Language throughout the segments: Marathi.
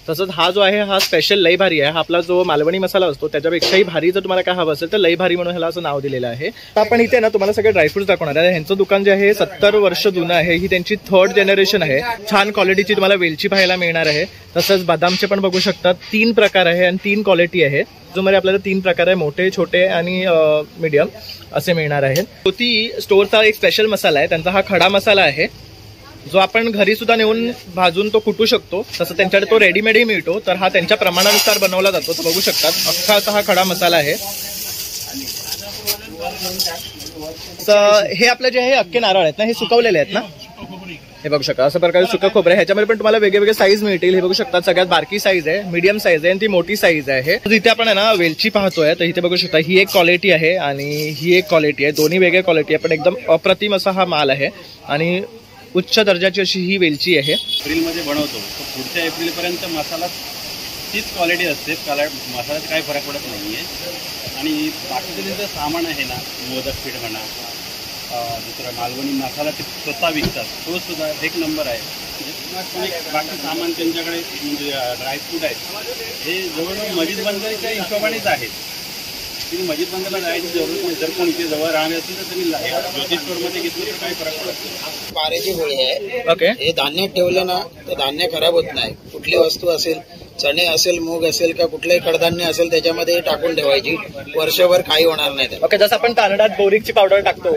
तसंच हा जो आहे हा स्पेशल लई भारी आहे. हा आपला जो मालवणी मसाला असतो त्याच्यापेक्षाही भारी जर तुम्हाला काय हवं असेल तर लई भारी म्हणून ह्याला असं नाव दिलेलं आहे. तर आपण इथे ना तुम्हाला सगळे ड्रायफ्रुट्स दाखवणार आहे. ह्यांचं दुकान जे आहे 70 वर्ष जुनं आहे. ही त्यांची 3rd जनरेशन आहे. छान क्वालिटीची तुम्हाला वेलची पाहायला मिळणार आहे. तसंच बदामचे पण बघू शकतात. 3 प्रकार आहे आणि 3 क्वालिटी आहे. जो मध्ये आपल्याला 3 प्रकार आहे, मोठे, छोटे आणि मीडियम असे मिळणार आहेत. ज्योती स्टोअरचा एक स्पेशल मसाला आहे. त्यांचा हा खडा मसाला आहे जो आपण घरी सुद्धा नेऊन भाजून तो कुटू शकतो. तसं त्यांच्याकडे तो रेडीमेडही मिळतो. तर हा त्यांच्या प्रमाणानुसार बनवला जातो. तर बघू शकतात अख्खा असा हा खडा मसाला आहे. तर हे आपले जे आहे अख्खे नारळ आहेत ना, हे सुकवलेले आहेत ना, हे बघू शकता अशा प्रकारे सुकं खोबरं आहे. ह्याच्यामध्ये पण तुम्हाला वेगवेगळे साईज मिळतील. हे बघू शकता सगळ्यात बारकी साईज आहे, मीडियम साईज आहे आणि ती मोठी साईज आहे. इथे आपण आहे ना वेलची पाहतोय. तर इथे बघू शकता ही एक क्वालिटी आहे आणि ही एक क्वालिटी आहे. दोन्ही वेगळ्या क्वालिटी आहे पण एकदम अप्रतिम असा हा माल आहे आणि उच्च दर्जाची अशी ही वेलची आहे. एप्रिलमध्ये बनवतो तर पुढच्या एप्रिलपर्यंत मसाला तीच क्वालिटी असते. मसाल्यात काही फरक पडत नाही आहे. आणि बाकीचं त्यांचं सामान आहे ना, मोदक पीठ म्हणा, दुसरा मालवणी मसाला ते स्वतः विकतात, तो सुद्धा एक नंबर आहे. बाकी सामान त्यांच्याकडे म्हणजे ड्रायफ्रूट आहेत हे जवळजवळ मजीद बंदरीच्या हिशोबानेच आहेत. तुम्ही मजीद बंदरला जायची जरूरत नाही. जर कोण इथे जवळ राहणे असेल तर तुम्ही ज्योती स्टोअरमध्ये घेतलं तर काही फरक पडत नाही. पारेची गोळी आहे. ओके. हे धान्यात ठेवलं ना तर धान्य खराब होत नाही. कुठली वस्तू असेल, चणे असेल, मूग असेल का कुठलंही कडधान्य असेल त्याच्यामध्ये टाकून ठेवायची. वर्षभर काही होणार नाही. ओके. जसं आपण तांदळात बोरिकची पावडर टाकतो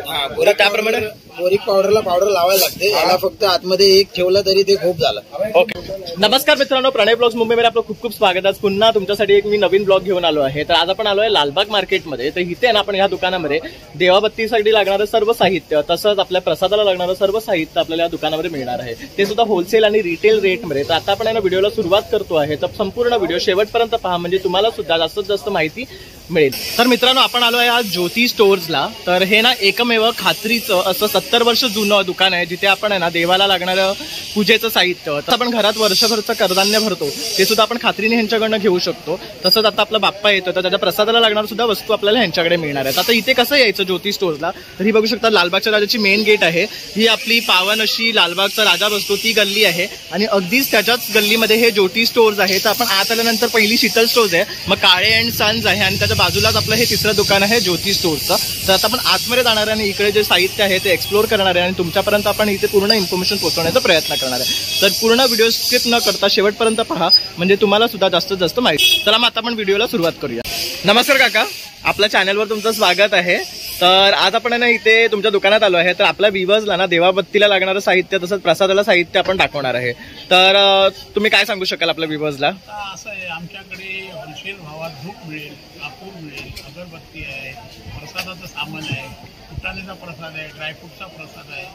त्याप्रमाणे बोरिक पावडरला पावडर लावायला लागते. याला फक्त आतमध्ये एक ठेवलं तरी ते खूप झालं. ओके. नमस्कार मित्रांनो, प्रणय ब्लॉग्स मुंबईमध्ये आपलं खूप खूप स्वागत. आज पुन्हा तुमच्यासाठी एक मी नवीन ब्लॉग घेऊन आलो आहे. तर आज आपण आलो आहे लालबाग मार्केटमध्ये. तर इथे ना आपण ह्या दुकानामध्ये देवाबत्तीसाठी लागणारं सर्व साहित्य तसंच आपल्या प्रसादाला लागणारं सर्व साहित्य आपल्याला या दुकानामध्ये मिळणार आहे. ते सुद्धा होलसेल आणि रिटेल रेटमध्ये. तर आता आपण या व्हिडिओला सुरुवात करतो आहे. तर संपूर्ण व्हिडिओ शेवटपर्यंत पहा म्हणजे तुम्हाला सुद्धा जास्तीत जास्त माहिती मिळेल. तर मित्रांनो आपण आलो आहे आज ज्योती स्टोअर्सला. तर हे ना एकमेव खात्रीचं असं 70 वर्ष जुनं दुकान आहे जिथे आपण आहे ना देवाला लागणारं पूजेचं साहित्य तर आपण घरात वर्षभरचं कडधान्य भरतो ते सुद्धा आपण खात्रीने ह्यांच्याकडनं घेऊ शकतो. तसंच आता आपला बाप्पा येतो तर त्याच्या प्रसादाला लागणार सुद्धा वस्तू आपल्याला ह्यांच्याकडे मिळणार आहेत. आता इथे कसं यायचं ज्योती स्टोअर्सला, तर ही बघू शकता लालबागच्या राजाची मेन गेट आहे. ही आपली पावन अशी लालबागचा राजा बसतो ती गल्ली आहे आणि अगदीच त्याच्याच गल्लीमध्ये हे ज्योती स्टोअर्स आहे. तर आपण आत आल्यानंतर पहिली शीतल स्टोअर्स आहे, मग काळे अँड सन्स आहे आणि त्याच्या बाजूलाच आपलं हे तिसरं दुकान आहे ज्योती स्टोअर्सचं. तर आता आपण आतमध्ये जाणार आहे आणि इकडे जे साहित्य आहे ते एक्सप्लोर करणार आहे आणि तुमच्यापर्यंत आपण इथे पूर्ण इन्फॉर्मेशन पोहोचवण्याचा प्रयत्न करणार आहे. तर पूर्ण व्हिडिओ स्किप न करता शेवटपर्यंत पहा म्हणजे तुम्हाला सुद्धा जास्तीत जास्त माहिती. चला मग आता आपण व्हिडिओला सुरुवात करूया. नमस्कार काका, आपल्या चॅनलवर तुमचं स्वागत आहे. तर आज आपण ना इथे तुमच्या दुकानात आलो आहे. तर आपल्या व्ह्युअर्सला ना देवाबत्तीला लागणारं साहित्य तसंच प्रसादाला साहित्य आपण दाखवणार आहे. तर तुम्ही काय सांगू शकाल आपल्या व्ह्युअर्सला? असं आहे, आमच्याकडे होलसेल भावात धूप मिळेल, कापूर मिळेल, अगरबत्ती आहे, प्रसादाचं सामान आहे, फुटाण्याचा प्रसाद आहे, ड्रायफ्रूटचा प्रसाद आहे.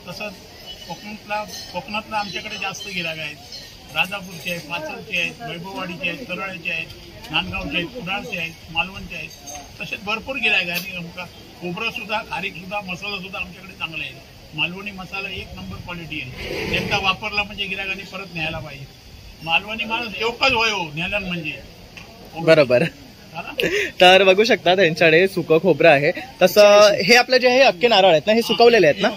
तसंच कोकणातला आमच्याकडे जास्त गिराग आहेत. राजापूरचे आहेत, पाचलचे आहेत, वैभववाडीचे आहेत, तराळ्याचे आहेत, नांदगावचे आहेत, कुडाळचे आहेत, मालवणचे आहेत. तसेच भरपूर गिराग आहे. आणि खोबरं सुद्धा, खारीक सुद्धा, मसाला सुद्धा आमच्याकडे चांगला आहे. मालवणी मसाला 1 नंबर क्वालिटी आहे. एकदा वापरला म्हणजे गिरागाने परत न्यायला पाहिजे. मालवणी माणूस एवढंच होय हो न्यायला म्हणजे. बरोबर. तर बघू शकता त्यांच्याकडे सुकं खोबरं आहे. तसं हे आपले जे आहे अख्खे नारळ आहेत ना, हे सुकवलेले आहेत ना,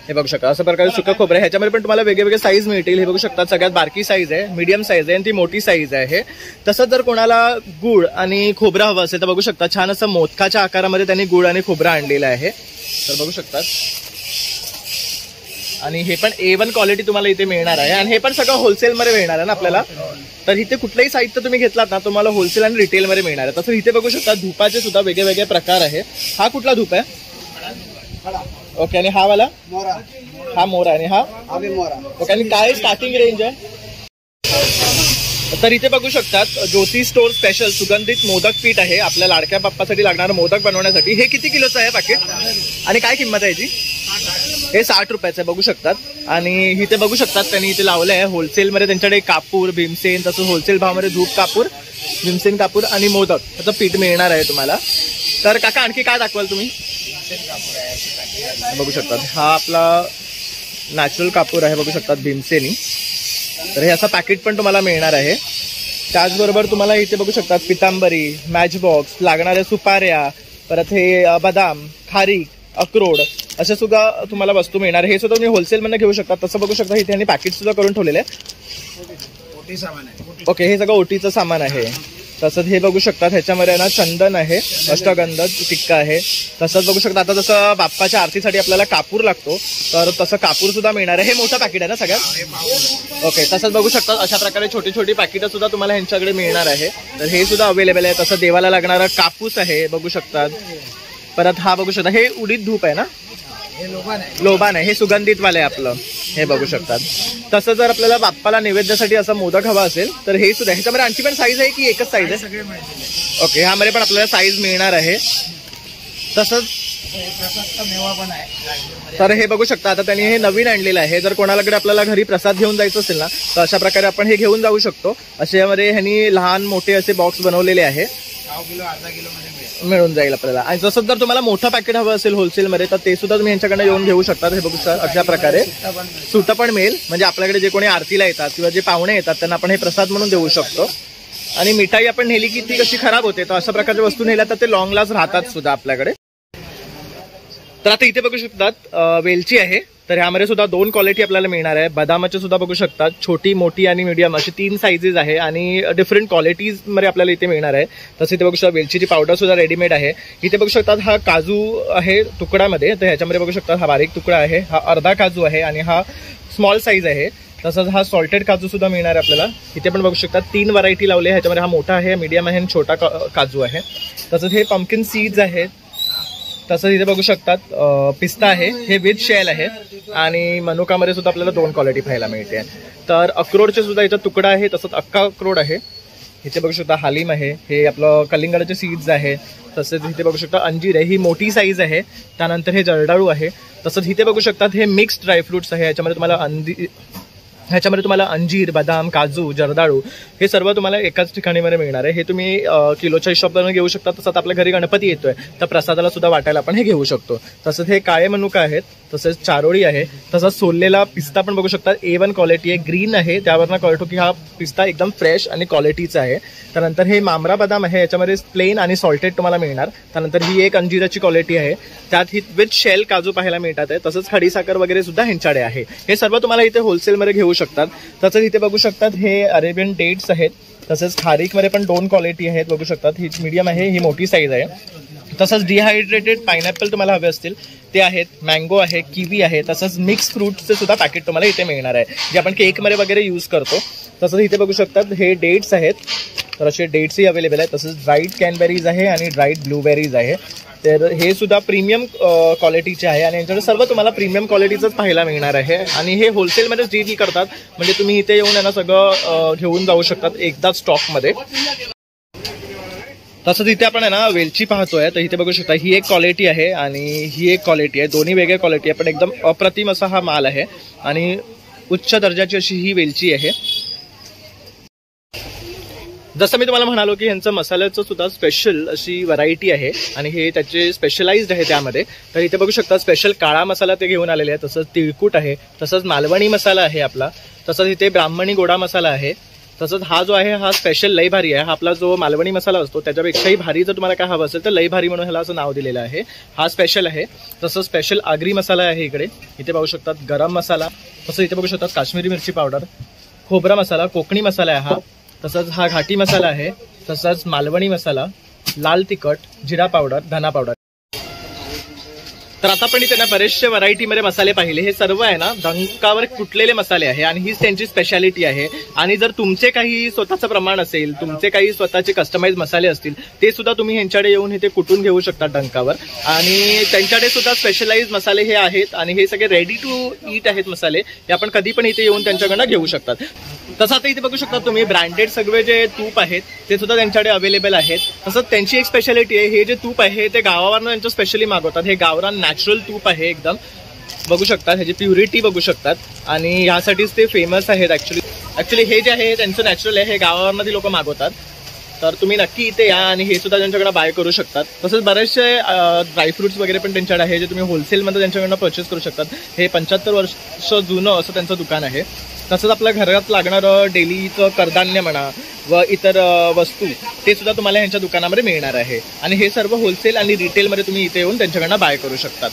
हे बघू शकता अशा प्रकारे सुकं खोबरं आहे. ह्याच्यामध्ये पण तुम्हाला वेगवेगळे साईज मिळतील. हे बघू शकता सगळ्यात बारकी साईज आहे, मीडियम साईज आहे आणि ती मोठी साईज आहे. तसंच जर कोणाला गुळ आणि खोबरं हवं असेल तर बघू शकता छान असं मोदकाच्या आकारामध्ये त्यांनी गुळ आणि खोबरं आणलेलं आहे. तर बघू शकतात आणि हे पण A1 क्वालिटी तुम्हाला इथे मिळणार आहे आणि हे पण सगळं होलसेलमध्ये मिळणार आहे ना आपल्याला. तर इथे कुठलंही साहित्य तुम्ही घेतलात ना तुम्हाला होलसेल आणि रिटेलमध्ये मिळणार आहे. तसं इथे बघू शकता धुपाचे सुद्धा वेगवेगळे प्रकार आहे. हा कुठला धूप आहे? ओके. आणि हा वाला हा मोरा आणि हा मोरा. ओके. आणि काय स्टार्टिंग रेंज आहे? तर इथे बघू शकतात ज्योती स्टोअर स्पेशल सुगंधित मोदक पीठ आहे आपल्या लाडक्या बाप्पासाठी लागणारं मोदक बनवण्यासाठी. हे किती किलोचं आहे पॅकेट आणि काय किंमत आहे याची? हे 60 रुपयाचं आहे बघू शकतात. आणि इथे बघू शकतात त्यांनी इथे लावलं आहे होलसेलमध्ये त्यांच्याकडे कापूर, भीमसेन, तसंच होलसेल भावामध्ये धूप कापूर, भीमसेन कापूर आणि मोदक त्याचं पीठ मिळणार आहे तुम्हाला. तर काका आणखी काय दाखवाल तुम्ही? बघू शकतात हा आपला नॅचरल कापूर आहे बघू शकतात भीमसेनी. तर हे असं पॅकेट पण तुम्हाला मिळणार आहे. त्याचबरोबर तुम्हाला इथे बघू शकतात पितांबरी, मॅच बॉक्स, लागणाऱ्या सुपाऱ्या, परत हे बदाम, खारीक, अक्रोड अशा सुद्धा तुम्हाला वस्तू मिळणार. हे सुद्धा तुम्ही होलसेलमध्ये घेऊ शकता. तसं बघू शकता इथे आणि पॅकेट सुद्धा करून ठेवलेले आहे. मोठी सामान आहे. ओके, हे सगळं ओटीचं सामान आहे. तसंच हे बघू शकतात, ह्याच्यामध्ये ना चंदन आहे, अष्टगंध टिक्का आहे. तसंच बघू शकता, आता जसं बाप्पाच्या आरतीसाठी आपल्याला कापूर लागतो तर तसं कापूर सुद्धा मिळणार आहे. हे मोठं पॅकेट आहे ना सगळ्यात. ओके, तसंच बघू शकता अशा प्रकारे छोटी छोटी पॅकेटं सुद्धा तुम्हाला ह्यांच्याकडे मिळणार आहे. तर हे सुद्धा अवेलेबल आहे. तसं देवाला लागणारा कापूस आहे बघू शकतात. परत हा बघू शकता, हे उडीद धूप आहे ना, लोबान आहे, हे सुगंधित वाले आपलं, हे बघू शकतात. तसं जर आपल्याला बाप्पाला नैवेद्यासाठी असा मोदक हवा असेल तर हे सुद्धा, ह्याच्यामध्ये आणखी पण साईज आहे की एकच साईज आहे? ओके, ह्यामध्ये पण आपल्याला साईज मिळणार आहे. तसंच मेवा पण आहे. तर हे बघू शकता, आता त्यांनी हे नवीन आणलेलं आहे. जर कोणालाकडे आपल्याला घरी प्रसाद घेऊन जायचं असेल ना तर अशा प्रकारे आपण हे घेऊन जाऊ शकतो. असे यामध्ये ह्यांनी लहान मोठे असे बॉक्स बनवलेले आहे. 1 किलो अर्धा किलो मध्ये मिळून जाईल आपल्याला. आणि जसं जर तुम्हाला मोठं पॅकेट हवं असेल होलसेलमध्ये तर ते सुद्धा तुम्ही यांच्याकडे येऊन घेऊ शकता. हे बघू शकता अशा प्रकारे सुट्टा पण मिळेल. म्हणजे आपल्याकडे जे कोणी आरतीला येतात किंवा जे पाहुणे येतात त्यांना आपण हे प्रसाद म्हणून देऊ शकतो. आणि मिठाई आपण नेली की ती कशी खराब होते, तर अशा प्रकारच्या वस्तू नेल्या तर ते लॉंग लास्ट राहतात सुद्धा आपल्याकडे. तर आता इथे बघू शकतात वेलची आहे. तर ह्यामध्ये सुद्धा 2 क्वालिटी आपल्याला मिळणार आहे. बदामाचे सुद्धा बघू शकतात, छोटी, मोठी आणि मीडियम अशी 3 साईजेस आहे आणि डिफरंट क्वालिटीज मध्ये आपल्याला इथे मिळणार आहे. तसं इथे बघू शकता वेलचीची पावडर सुद्धा रेडीमेड आहे. इथे बघू शकतात हा काजू आहे तुकडामध्ये. तर ह्याच्यामध्ये बघू शकता हा बारीक तुकडा आहे, हा अर्धा काजू आहे आणि हा स्मॉल साईज आहे. तसंच हा सॉल्टेड काजू सुद्धा मिळणार आहे आपल्याला. इथे पण बघू शकता 3 व्हरायटी लावली आहे. ह्याच्यामध्ये हा मोठा आहे, मीडियम आहे आणि छोटा काजू आहे. तसंच हे पंपकिन सीड्स आहेत. तसंच इथे बघू शकतात पिस्ता आहे, हे विथ शेल आहे. आणि मनुकामध्ये सुद्धा आपल्याला 2 क्वालिटी पाहायला मिळते. तर अक्रोडचे सुद्धा इथं तुकडा आहे, तसंच अक्का अक्रोड आहे. इथे बघू शकता हालीम आहे, हे आपलं कलिंगडाचे सीड्स आहे. तसेच इथे बघू शकता अंजीर आहे, ही मोठी साईज आहे. त्यानंतर हे जर्दाळू आहे. तसंच इथे बघू शकतात हे मिक्स्ड ड्रायफ्रुट्स आहे. ह्याच्यामध्ये तुम्हाला अंजीर, बदाम, काजू, जर्दाळू हे सर्व तुम्हाला एकाच ठिकाणी मध्ये मिळणार आहे. हे तुम्ही किलोच्या हिशोबाने घेऊ शकता. तसंच आपल्या घरी गणपती येतोय तर प्रसादाला सुद्धा वाटायला आपण हे घेऊ शकतो. तसंच हे काळे मनुका आहेत. तसंच चारोळी आहे. तसंच सोललेला पिस्ता पण बघू शकता, A1 क्वालिटी आहे, ग्रीन आहे. त्यावरनं कळतो की हा पिस्ता एकदम फ्रेश आणि क्वालिटीचा आहे. त्यानंतर हे मामरा बदाम आहे, याच्यामध्ये प्लेन आणि सॉल्टेड तुम्हाला मिळणार. त्यानंतर ही एक अंजीराची क्वालिटी आहे, त्यात ही विथ शेल काजू पाहायला मिळतात आहे. तसंच खडीसाखर वगैरे सुद्धा ह्यांच्याकडे आहे. हे सर्व तुम्हाला इथे होलसेलमध्ये घेऊ शकतात. तसंच इथे बघू शकतात हे अरेबियन डेट्स आहेत. तसंच खारीकमध्ये पण 2 क्वालिटी आहेत बघू शकतात, ही मीडियम आहे, ही मोठी साईज आहे. तसंच डिहायड्रेटेड पायनॅपल तुम्हाला हवे असतील ते आहेत, मँगो आहे, किवी आहे. तसंच मिक्स फ्रूटचे सुद्धा पॅकेट तुम्हाला इथे मिळणार आहे, जे आपण केकमध्ये वगैरे यूज करतो. तसंच इथे बघू शकतात हे डेट्स आहेत, तर असे डेट्सही अवेलेबल आहेत. तसंच ड्राईड कॅनबेरीज आहे आणि ड्राईड ब्लूबेरीज आहे. तर हे सुद्धा प्रीमियम क्वालिटीचे आहे आणि यांच्याकडे सर्व तुम्हाला प्रीमियम क्वालिटीचंच पाहायला मिळणार आहे. आणि हे होलसेलमध्येच डील करतात, म्हणजे तुम्ही इथे येऊन यांना सगळं घेऊन जाऊ शकतात एकदाच स्टॉकमध्ये. तसंच इथे आपण आहे ना वेलची पाहतोय, तर इथे बघू शकता ही एक क्वालिटी आहे आणि ही एक क्वालिटी आहे. दोन्ही वेगळ्या क्वालिटी आहे, पण एकदम अप्रतिम असा हा माल आहे आणि उच्च दर्जाची अशी ही वेलची आहे. जसं मी तुम्हाला म्हणालो की ह्यांचं मसाल्याचं सुद्धा स्पेशल अशी व्हरायटी आहे आणि हे त्याचे स्पेशलाइज्ड आहे त्यामध्ये. तर इथे बघू शकता स्पेशल काळा मसाला ते घेऊन आलेले आहे. तसंच तिळकूट आहे, तसंच मालवणी मसाला आहे आपला. तसंच इथे ब्राह्मणी गोडा मसाला आहे. तसंच हा जो आहे हा स्पेशल लई भारी आहे. हा आपला जो मालवणी मसाला असतो त्याच्यापेक्षाही भारी जर तुम्हाला काय हवं असेल तर लई भारी म्हणून ह्याला असं नाव दिलेलं आहे. हा स्पेशल आहे. तसंच स्पेशल आगरी मसाला आहे इकडे. इथे बघू शकतात गरम मसाला. तसं इथे बघू शकतात काश्मीरी मिरची पावडर, खोबरा मसाला, कोकणी मसाला आहे हा. तसंच हा घाटी मसाला आहे. तसंच मालवणी मसाला, लाल तिखट, जिरा पावडर, धना पावडर. तर आता पण इथे ना बरेचशे व्हरायटीमध्ये मसाले पाहिले. हे सर्व आहे ना डंकावर कुटलेले मसाले आहे आणि हीच त्यांची स्पेशालिटी आहे. आणि जर तुमचे काही स्वतःचं प्रमाण असेल, तुमचे काही स्वतःचे कस्टमाइज मसाले असतील, ते सुद्धा तुम्ही ह्यांच्याकडे येऊन इथे कुटून घेऊ शकता डंकावर. आणि त्यांच्याकडे सुद्धा स्पेशलाइज मसाले हे आहेत आणि हे सगळे रेडी टू ईट आहेत मसाले. हे आपण कधी पण इथे येऊन त्यांच्याकडनं घेऊ शकतात. तसं आता इथे बघू शकता तुम्ही ब्रँडेड सगळे जे तूप आहेत ते सुद्धा त्यांच्याकडे अवेलेबल आहेत. तसंच त्यांची एक स्पेशालिटी आहे, हे जे तूप आहे ते गावावरनं त्यांचं स्पेशली मागवतात. हे गावरान नॅचरल तूप आहे एकदम. बघू शकतात ह्याची प्युरिटी बघू शकतात आणि ह्यासाठीच ते फेमस आहेत. ऍक्च्युली हे जे आहे त्यांचं नॅचरल आहे, हे गावावरनं लोक मागवतात. तर तुम्ही नक्की इथे या आणि हे सुद्धा त्यांच्याकडे बाय करू शकतात. तसंच बरेचसे ड्रायफ्रुट्स वगैरे पण त्यांच्याकडे आहे, जे तुम्ही होलसेलमध्ये त्यांच्याकडनं परचेस करू शकतात. हे 75 वर्ष जुनं असं त्यांचं दुकान आहे. तसंच आपल्या घरात लागणारं डेलीचं कडधान्य म्हणा व इतर वस्तू ते सुद्धा तुम्हाला ह्यांच्या दुकानामध्ये मिळणार आहे. आणि हे सर्व होलसेल आणि रिटेलमध्ये तुम्ही इथे येऊन त्यांच्याकडनं बाय करू शकतात.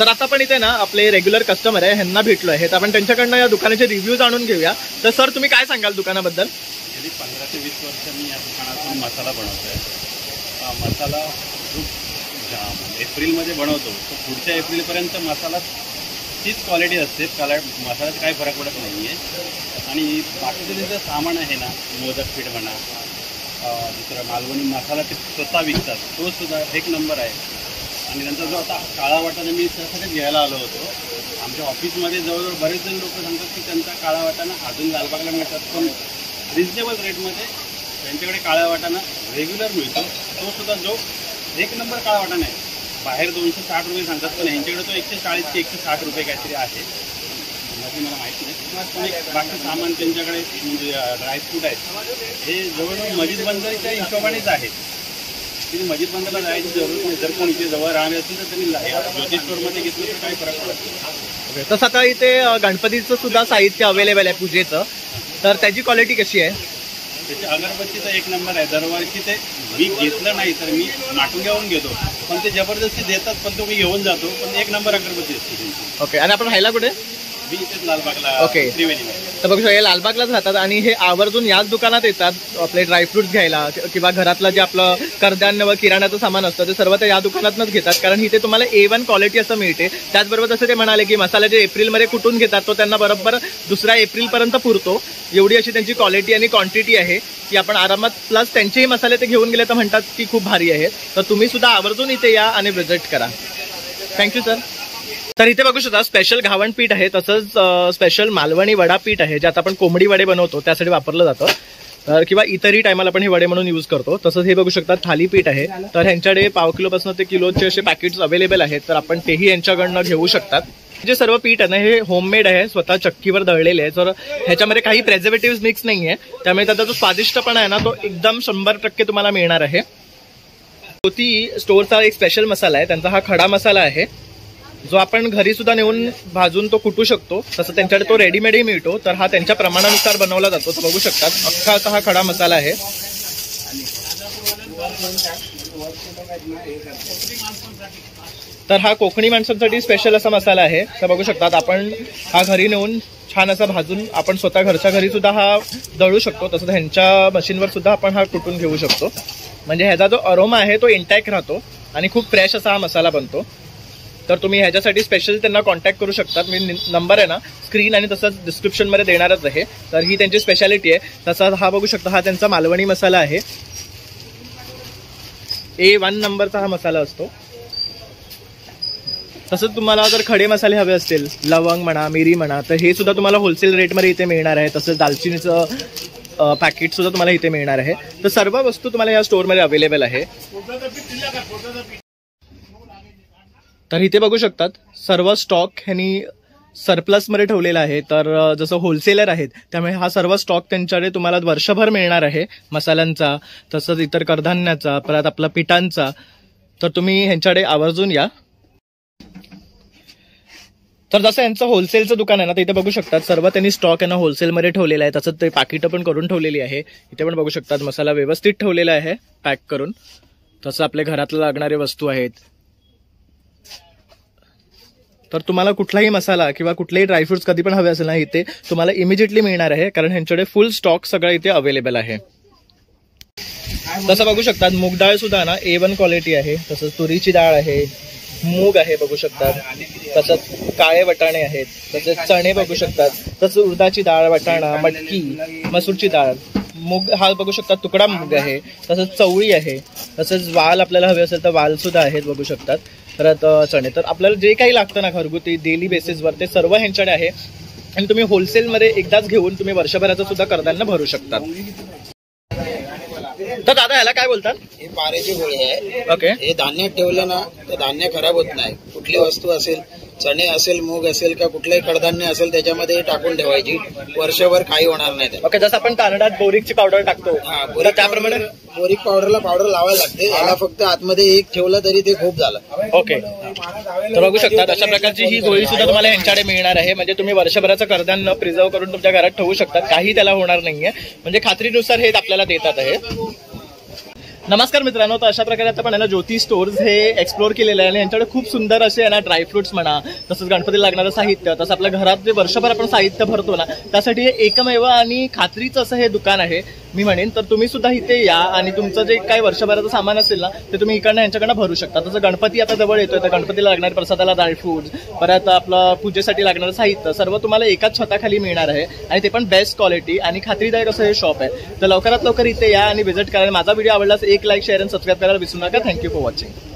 तर आता आपण इथे ना आपले रेग्युलर कस्टमर आहे ह्यांना भेटलो आहे, तर आपण त्यांच्याकडनं या दुकानाचे रिव्ह्यू जाणून घेऊया. तर सर तुम्ही काय सांगाल दुकानाबद्दल? गेली 15 ते 20 वर्ष मी या दुकानातून मसाला बनवतोय. मसाला एप्रिलमध्ये बनवतो, तर पुढच्या एप्रिलपर्यंत मसाला तीच क्वालिटी असते, मसाल्यात काही फरक पडत नाही आहे. आणि बाकीचं त्यांचं सामान आहे ना, मोदक पीठ म्हणा, दुसरा मालवणी मसाला ते स्वतः विकतात, तो सुद्धा एक नंबर आहे. आणि नंतर जो आता काळा वाटाणा मी त्यासाठीच घ्यायला आलो होतो. आमच्या ऑफिसमध्ये जवळजवळ बरेच जण लोक सांगतात की त्यांचा काळा वाटाणा अजून लालबागला मिळतात, पण रिजनेबल रेटमध्ये त्यांच्याकडे काळा वाटाणा रेग्युलर मिळतो. तो सुद्धा जो एक नंबर काळा वाटाणा आहे. बाहेर 260 रुपये सांगतात, पण यांच्याकडे तो 140 ते 160 रुपये काहीतरी आहे, म्हणजे मला माहिती नाही. पण बाकी सामान त्यांच्याकडे म्हणजे ड्रायफ्रूट आहेत, हे जवळजवळ मजीद बंदरच्या हिशोबानेच आहेत. तिथे मजीद बंदरला जायची जरूर नाही. जर कोण इथे जवळ राहणार असेल तर त्यांनी ज्योती स्टोअरमध्ये घेतलं तर काही फरक पडत नाही. तसं आता इथे गणपतीचं सुद्धा साहित्य अवेलेबल आहे पूजेचं, तर त्याची क्वालिटी कशी आहे? त्याची अगरबत्तीचा एक नंबर आहे. दरवर्षी ते मी घेतलं नाही तर मी नाटून घेऊन घेतो, पण ते जबरदस्ती देतात, पण तो मी घेऊन जातो. पण एक नंबर अगरबत्ती असते त्यांची. ओके. आणि आपण राहायला कुठे? मी इथेच लालबागला. ओके. तर बघू शकता हे लालबागलाच राहतात आणि हे आवर्जून याच दुकानात येतात आपले ड्रायफ्रुट्स घ्यायला किंवा घरातलं जे आपलं कडधान्य व किराण्याचं सामान असतं ते सर्व ते या दुकानातच घेतात, कारण इथे तुम्हाला A1 क्वालिटी असं मिळते. त्याचबरोबर जसं ते म्हणाले की मसाला जे एप्रिलमध्ये कुठून घेतात तो त्यांना बरोबर 2 एप्रिलपर्यंत पुरतो, एवढी अशी त्यांची क्वालिटी आणि क्वांटिटी आहे की आपण आरामात. प्लस त्यांचेही मसाले ते घेऊन गेले तर म्हणतात की खूप भारी आहेत. तर तुम्ही सुद्धा आवर्जून इथे या आणि व्हिजिट करा. Thank you sir. तर इथे बघू शकता स्पेशल घावण पीठ आहे, तसंच स्पेशल मालवणी वडा पीठ आहे, जे आता आपण कोंबडी वडे बनवतो त्यासाठी वापरलं जातं, तर किंवा इतरही टायमाला आपण हे वडे म्हणून यूज करतो. तसंच हे बघू शकता थालीपीठ आहे, तर ह्यांच्याकडे पाव किलोपासून ते किलोचे असे पॅकेट्स अवेलेबल आहेत, तर आपण तेही यांच्याकडनं घेऊ शकतात. जे सर्व पीठ आहे ना हे होममेड आहे, स्वतः चक्कीवर दळलेले आहे, तर ह्याच्यामध्ये काही प्रेझर्वेटिव्ह मिक्स नाही आहे, त्यामुळे त्याचा जो स्वादिष्टपणा आहे ना तो एकदम 100% तुम्हाला मिळणार आहे. ज्योती स्टोअरचा एक स्पेशल मसाला आहे, त्यांचा हा खडा मसाला आहे, जो आपण घरी सुद्धा नेऊन भाजून तो कुटू शकतो. तसं त्यांच्याकडे तो रेडीमेडही मिळतो, तर हा त्यांच्या प्रमाणानुसार बनवला जातो. तर बघू शकतात अख्खा असा हा खडा मसाला आहे. तर हा कोकणी माणसांसाठी स्पेशल असा मसाला आहे. तर बघू शकतात आपण हा घरी नेऊन छान असा भाजून आपण स्वतः घरच्या घरी सुद्धा हा दळू शकतो. तसंच ह्यांच्या मशीनवर सुद्धा आपण हा कुटून घेऊ शकतो, म्हणजे ह्याचा जो अरोमा आहे तो इंटॅक्ट राहतो आणि खूप फ्रेश असा हा मसाला बनतो. तर तुम्ही ह्याच्यासाठी स्पेशल त्यांना कॉन्टॅक्ट करू शकतात. मी नंबर आहे ना स्क्रीन आणि तसंच डिस्क्रिप्शनमध्ये देणारच आहे. तर ही त्यांची स्पेशालिटी आहे. तसा हा बघू शकता हा त्यांचा मालवणी मसाला आहे, A1 नंबरचा हा मसाला असतो. तसंच तुम्हाला जर खडे मसाले हवे असतील, लवंग म्हणा, मिरी म्हणा, तर हे सुद्धा तुम्हाला होलसेल रेटमध्ये इथे मिळणार आहे. तसंच दालचिनीचं पॅकेट सुद्धा तुम्हाला इथे मिळणार आहे. तर सर्व वस्तू तुम्हाला या स्टोअरमध्ये अवेलेबल आहे. तर इथे बघू शकतात सर्व स्टॉक ह्यांनी सरप्लसमध्ये ठेवलेला आहे. तर जसं होलसेलर आहेत त्यामुळे हा सर्व स्टॉक त्यांच्याकडे तुम्हाला वर्षभर मिळणार आहे, मसाल्यांचा, तसंच इतर कडधान्याचा, परत आपला पिठांचा. तर तुम्ही ह्यांच्याकडे आवर्जून या. तर जसं यांचं होलसेलचं दुकान आहे ना, तर इथे बघू शकतात सर्व त्यांनी स्टॉक यांना होलसेलमध्ये ठेवलेला आहे. तसंच ते पाकिटं पण करून ठेवलेली आहे. इथे पण बघू शकतात मसाला व्यवस्थित ठेवलेला आहे पॅक करून. तसं आपल्या घरातलं लागणारे वस्तू आहेत. तर तुम्हाला कुठलाही मसाला किंवा कुठलेही ड्रायफ्रुट्स कधी पण हवे असेल ना, इथे तुम्हाला इमिजिएटली मिळणार आहे, कारण ह्यांच्याकडे फुल स्टॉक सगळं इथे अवेलेबल आहे. तसं बघू शकतात मूग डाळ सुद्धा ना A1 क्वालिटी आहे. तसंच तुरीची डाळ आहे, मूग आहे बघू शकतात, तसंच काळे वटाणे आहेत, तसेच चणे बघू शकतात, तसंच उडदाची डाळ, वटाणा, मटकी, मसूरची डाळ, मूग हा बघू शकतात तुकडा मूग आहे, तसंच चवळी आहे, तसंच वाल आपल्याला हवे असेल तर वाल सुद्धा आहेत बघू शकतात. परत चणे. तर आपल्याला जे काही लागतं ना घरगुती डेली बेसिसवर ते सर्व ह्यांच्याकडे आहे आणि तुम्ही होलसेलमध्ये एकदाच घेऊन तुम्ही वर्षभराचं सुद्धा कडधान्य भरू शकतात. तर दादा ह्याला काय बोलतात? हे पारेची गोळी आहे. ओके. हे धान्यात ठेवलं ना तर धान्य खराब होत नाही. कुठली वस्तू असेल, चणे असेल, मूग असेल का कुठलंही कडधान्य असेल त्याच्यामध्ये टाकून ठेवायची, वर्षभर काही होणार नाही. ओके. जसं आपण तांदळात बोरिकची पावडर टाकतो त्याप्रमाणे बोरिक पावडरला पावडर लावायला लागते. याला फक्त आतमध्ये एक ठेवलं तरी ते खूप झालं. ओके. तर बघू शकता अशा प्रकारची ही गोळी सुद्धा तुम्हाला यांच्याकडे मिळणार आहे, म्हणजे तुम्ही वर्षभराचं कडधान्य प्रिझर्व करून तुमच्या घरात ठेवू शकता, काही त्याला होणार नाहीये, म्हणजे खात्रीनुसार हे आपल्याला देतात आहे. नमस्कार मित्रांनो, तर अशा प्रकारे आता पण ज्योती स्टोर्स हे एक्सप्लोर केलेलं आहे आणि यांच्याकडे खूप सुंदर असे आहे ना ड्रायफ्रुट्स म्हणा, तसंच गणपतीला लागणारं साहित्य, तसं आपल्या घरात जे वर्षभर आपण साहित्य भरतो ना त्यासाठी हे एकमेव आणि खात्रीचं असं हे दुकान आहे मी म्हणेन. तर तुम्ही सुद्धा इथे या आणि तुमचं जे काही वर्षभराचं सामान असेल ना ते तुम्ही इकडनं यांच्याकडनं भरू शकता. तसं गणपती आता जवळ येतोय तर गणपतीला लागणारे प्रसादाला ड्रायफ्रुट्स, परत आपलं पूजेसाठी लागणारं साहित्य सर्व तुम्हाला एकाच छताखाली मिळणार आहे आणि ते पण बेस्ट क्वालिटी आणि खात्रीदायक असं हे शॉप आहे. तर लवकरात लवकर इथे या आणि व्हिजिट करा. माझा व्हिडिओ आवडल्यास एक लाईक, शेअर आणि सबस्क्राईब करायला विसरू नका. Thank you for watching.